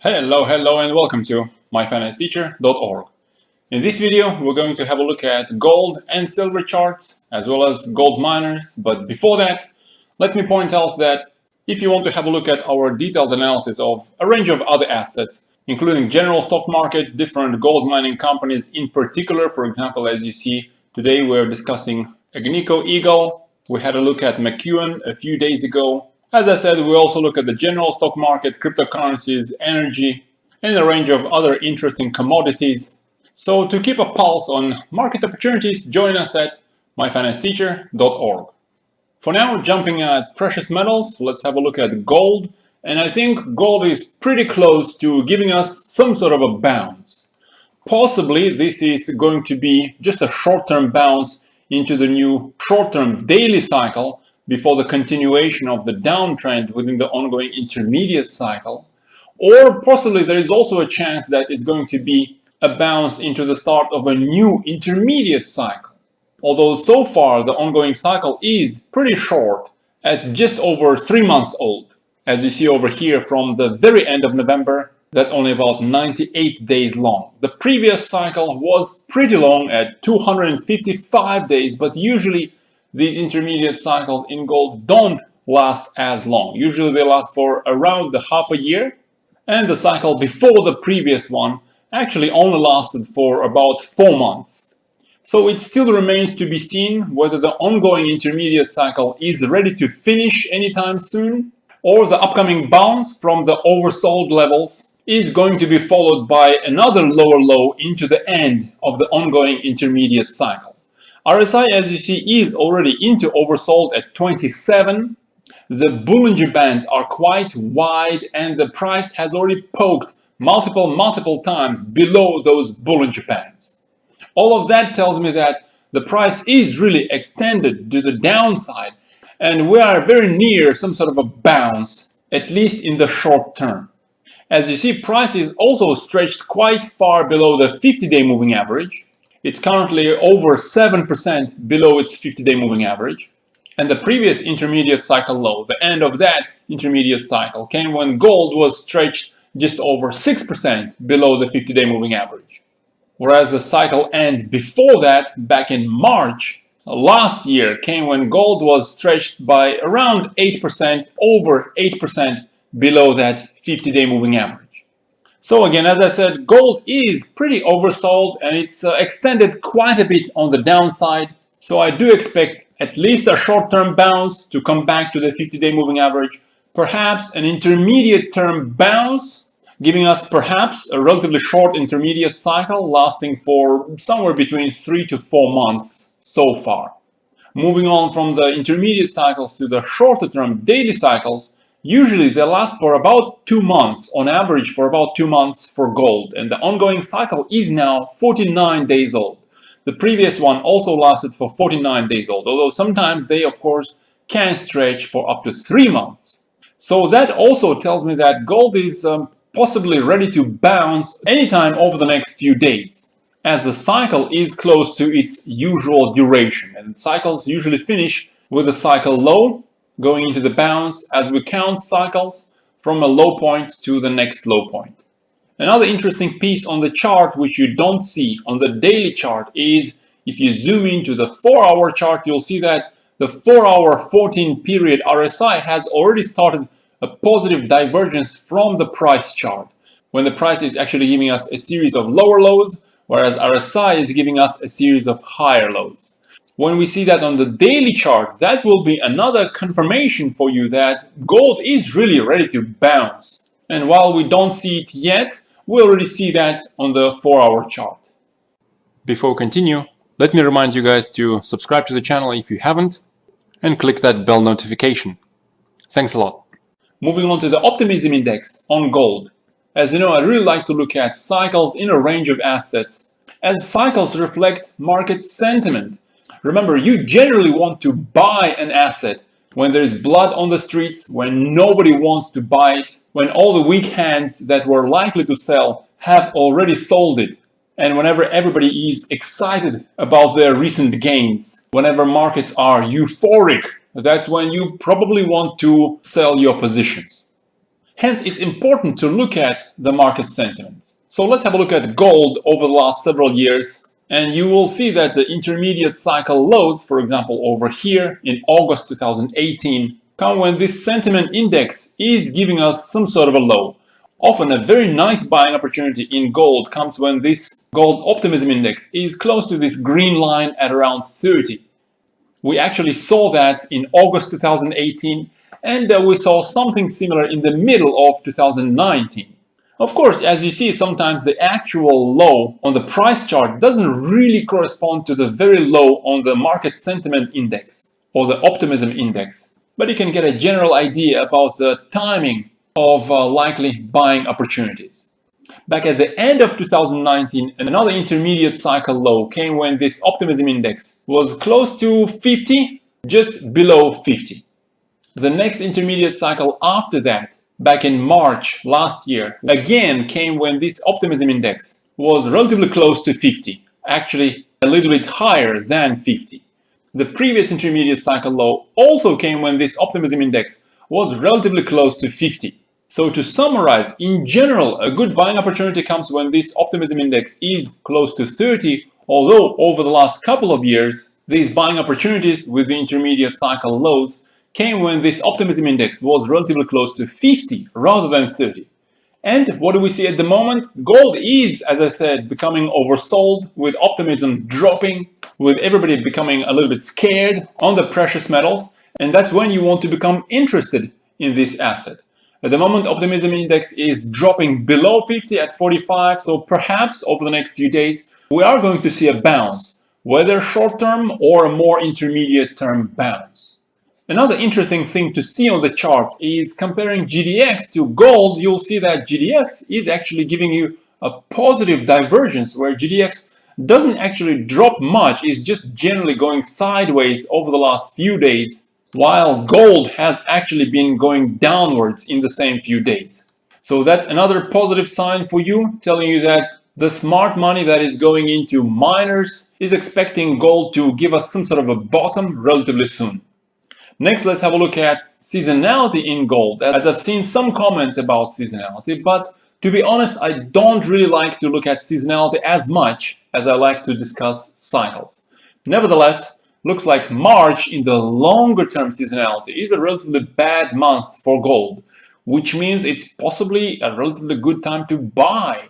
Hello, and welcome to myfinanceteacher.org. In this video, we're going to have a look at gold and silver charts, as well as gold miners. But before that, let me point out that if you want to have a look at our detailed analysis of a range of other assets, including general stock market, different gold mining companies in particular, for example, as you see, today we're discussing Agnico Eagle. We had a look at McEwen a few days ago. As I said, we also look at the general stock market, cryptocurrencies, energy, and a range of other interesting commodities. So to keep a pulse on market opportunities, join us at myfinanceteacher.org. For now, jumping at precious metals, let's have a look at gold. And I think gold is pretty close to giving us some sort of a bounce. Possibly this is going to be just a short-term bounce into the new short-term daily cycle before the continuation of the downtrend within the ongoing intermediate cycle. Or possibly there is also a chance that it's going to be a bounce into the start of a new intermediate cycle. Although so far the ongoing cycle is pretty short, at just over 3 months old. As you see over here, from the very end of November, that's only about 98 days long. The previous cycle was pretty long at 255 days, but usually these intermediate cycles in gold don't last as long. Usually they last for around half a year, and the cycle before the previous one actually only lasted for about 4 months. So it still remains to be seen whether the ongoing intermediate cycle is ready to finish anytime soon, or the upcoming bounce from the oversold levels is going to be followed by another lower low into the end of the ongoing intermediate cycle. RSI, as you see, is already into oversold at 27. The Bollinger Bands are quite wide, and the price has already poked multiple times below those Bollinger Bands. All of that tells me that the price is really extended to the downside, and we are very near some sort of a bounce, at least in the short term. As you see, price is also stretched quite far below the 50-day moving average. It's currently over 7% below its 50-day moving average. And the previous intermediate cycle low, the end of that intermediate cycle, came when gold was stretched just over 6% below the 50-day moving average. Whereas the cycle end before that, back in March last year, came when gold was stretched by around 8%, over 8% below that 50-day moving average. So again, as I said, gold is pretty oversold, and it's extended quite a bit on the downside. So I do expect at least a short-term bounce to come back to the 50-day moving average, perhaps an intermediate-term bounce, giving us perhaps a relatively short intermediate cycle lasting for somewhere between 3 to 4 months so far. Moving on from the intermediate cycles to the shorter-term daily cycles, usually they last for about 2 months, on average for about 2 months for gold, and the ongoing cycle is now 49 days old. The previous one also lasted for 49 days old, although sometimes they, of course, can stretch for up to 3 months. So that also tells me that gold is possibly ready to bounce anytime over the next few days, as the cycle is close to its usual duration, and cycles usually finish with a cycle low, going into the bounce as we count cycles from a low point to the next low point. Another interesting piece on the chart which you don't see on the daily chart is, if you zoom into the 4-hour chart, you'll see that the 4-hour 14 period RSI has already started a positive divergence from the price chart, when the price is actually giving us a series of lower lows, whereas RSI is giving us a series of higher lows. When we see that on the daily chart, that will be another confirmation for you that gold is really ready to bounce. And while we don't see it yet, we already see that on the 4-hour chart. Before we continue, let me remind you guys to subscribe to the channel if you haven't, and click that bell notification. Thanks a lot. Moving on to the Optimism Index on gold. As you know, I really like to look at cycles in a range of assets, as cycles reflect market sentiment. Remember, you generally want to buy an asset when there's blood on the streets, when nobody wants to buy it, when all the weak hands that were likely to sell have already sold it, and whenever everybody is excited about their recent gains, whenever markets are euphoric, that's when you probably want to sell your positions. Hence, it's important to look at the market sentiments. So let's have a look at gold over the last several years, and you will see that the intermediate cycle lows, for example, over here in August 2018, come when this sentiment index is giving us some sort of a low. Often a very nice buying opportunity in gold comes when this gold optimism index is close to this green line at around 30. We actually saw that in August 2018, and we saw something similar in the middle of 2019. Of course, as you see, sometimes the actual low on the price chart doesn't really correspond to the very low on the market sentiment index or the optimism index, but you can get a general idea about the timing of likely buying opportunities. Back at the end of 2019, another intermediate cycle low came when this optimism index was close to 50, just below 50. The next intermediate cycle after that, back in March last year, again came when this optimism index was relatively close to 50, actually a little bit higher than 50. The previous intermediate cycle low also came when this optimism index was relatively close to 50. So to summarize, in general, a good buying opportunity comes when this optimism index is close to 30, although over the last couple of years, these buying opportunities with the intermediate cycle lows came when this optimism index was relatively close to 50 rather than 30. And what do we see at the moment? Gold is, as I said, becoming oversold, with optimism dropping, with everybody becoming a little bit scared on the precious metals, and that's when you want to become interested in this asset. At the moment, optimism index is dropping below 50 at 45, so perhaps over the next few days we are going to see a bounce, whether short-term or a more intermediate-term bounce. Another interesting thing to see on the chart is comparing GDX to gold. You'll see that GDX is actually giving you a positive divergence, where GDX doesn't actually drop much, it's just generally going sideways over the last few days, while gold has actually been going downwards in the same few days. So that's another positive sign for you, telling you that the smart money that is going into miners is expecting gold to give us some sort of a bottom relatively soon. Next, let's have a look at seasonality in gold, as I've seen some comments about seasonality, but to be honest, I don't really like to look at seasonality as much as I like to discuss cycles. Nevertheless, looks like March in the longer term seasonality is a relatively bad month for gold, which means it's possibly a relatively good time to buy.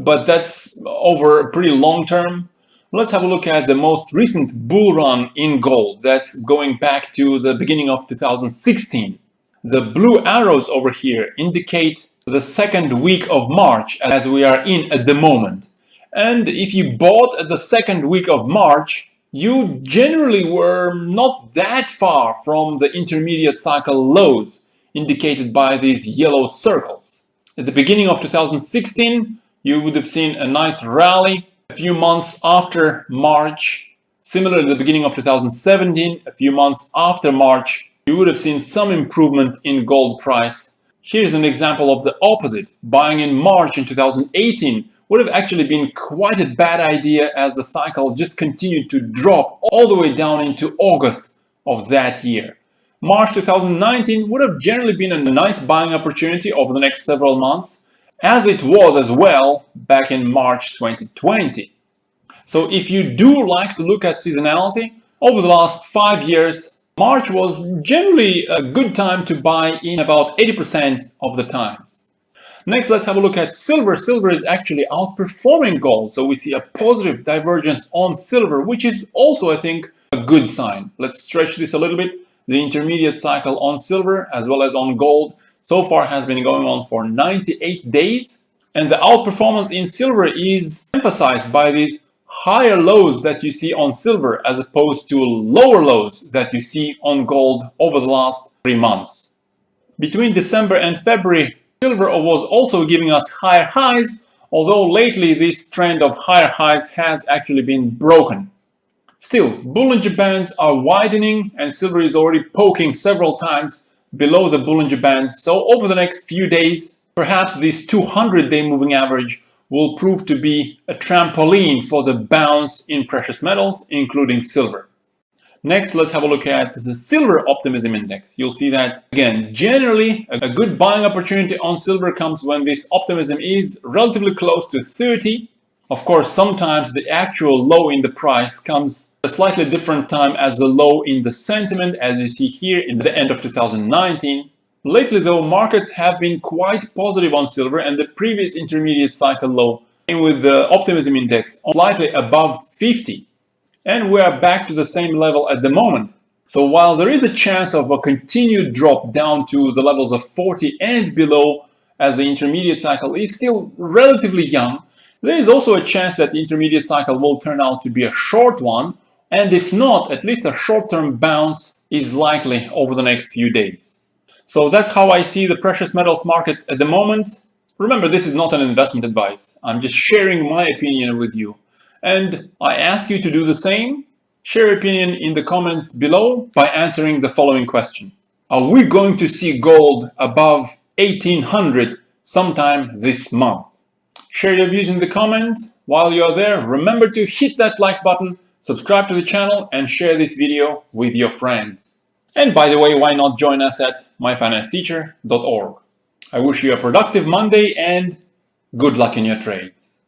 But that's over a pretty long term. Let's have a look at the most recent bull run in gold. That's going back to the beginning of 2016. The blue arrows over here indicate the second week of March, as we are in at the moment. And if you bought at the second week of March, you generally were not that far from the intermediate cycle lows indicated by these yellow circles. At the beginning of 2016, you would have seen a nice rally a few months after March. Similarly, at the beginning of 2017, a few months after March, you would have seen some improvement in gold price. Here's an example of the opposite. Buying in March in 2018 would have actually been quite a bad idea, as the cycle just continued to drop all the way down into August of that year. March 2019 would have generally been a nice buying opportunity over the next several months, as it was as well back in March 2020. So if you do like to look at seasonality, over the last 5 years, March was generally a good time to buy in about 80% of the times. Next, let's have a look at silver. Silver is actually outperforming gold, so we see a positive divergence on silver, which is also, I think, a good sign. Let's stretch this a little bit. The intermediate cycle on silver as well as on gold so far has been going on for 98 days, and the outperformance in silver is emphasized by these higher lows that you see on silver as opposed to lower lows that you see on gold over the last 3 months. Between December and February, silver was also giving us higher highs, although lately this trend of higher highs has actually been broken. Still, Bollinger Bands are widening, and silver is already poking several times below the Bollinger Bands, so over the next few days, perhaps this 200-day moving average will prove to be a trampoline for the bounce in precious metals, including silver. Next, let's have a look at the silver optimism index. You'll see that, again, generally a good buying opportunity on silver comes when this optimism is relatively close to 30. Of course, sometimes the actual low in the price comes at a slightly different time as the low in the sentiment, as you see here in the end of 2019. Lately, though, markets have been quite positive on silver, and the previous intermediate cycle low came with the optimism index slightly above 50. And we are back to the same level at the moment. So while there is a chance of a continued drop down to the levels of 40 and below, as the intermediate cycle is still relatively young, there is also a chance that the intermediate cycle will turn out to be a short one, and if not, at least a short-term bounce is likely over the next few days. So that's how I see the precious metals market at the moment. Remember, this is not an investment advice. I'm just sharing my opinion with you. And I ask you to do the same. Share your opinion in the comments below by answering the following question. Are we going to see gold above 1800 sometime this month? Share your views in the comments. While you are there, remember to hit that like button, subscribe to the channel, and share this video with your friends. And by the way, why not join us at myfinancesteacher.org? I wish you a productive Monday and good luck in your trades.